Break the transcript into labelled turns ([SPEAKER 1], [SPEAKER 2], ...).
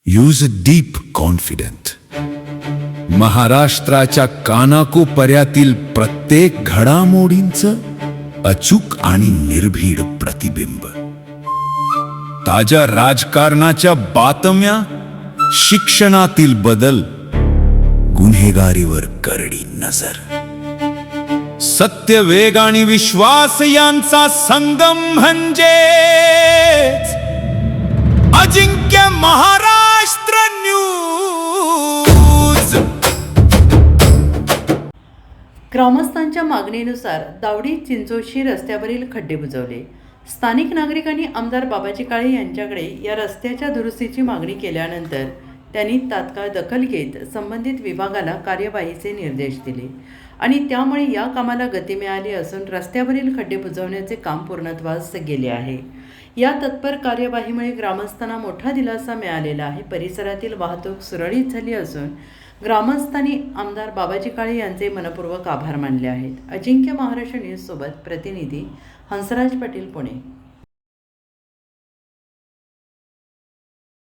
[SPEAKER 1] Use deep confident. महाराष्ट्राच्या कानाकोपऱ्यातील प्रत्येक घडामोडींचं अचूक आणि निर्भीड प्रतिबिंब. ताज्या राजकारणाच्या बातम्या, शिक्षणातील बदल, गुन्हेगारीवर करडी नजर. सत्य, वेग आणि विश्वास यांचा संगम म्हणजे अजिंक्य महाराष्ट्र न्यूज.
[SPEAKER 2] ग्रामस्थांच्या मागणीनुसार दावडी चिंचोशी रस्त्यावरील खड्डे बुजवले. स्थानिक नागरिकांनी आमदार बाबाजी काळे यांच्याकडे या रस्त्याच्या दुरुस्तीची मागणी केल्यानंतर त्यांनी तात्काळ दखल घेत संबंधित विभागाला कार्यवाहीचे निर्देश दिले आणि त्यामुळे या कामाला गती मिळाली असून रस्त्यावरील खड्डे बुजवण्याचे काम पूर्णत्वास गेले आहे. या तत्पर कार्यवाहीमुळे ग्रामस्थांना मोठा दिलासा मिळालेला आहे. परिसरातील वाहतूक सुरळीत झाली असून ग्रामस्थांनी आमदार बाबाजी काळे यांचे मनपूर्वक आभार मानले आहेत. अजिंक्य महाराष्ट्र न्यूज सोबत प्रतिनिधी हंसराज पाटील, पुणे.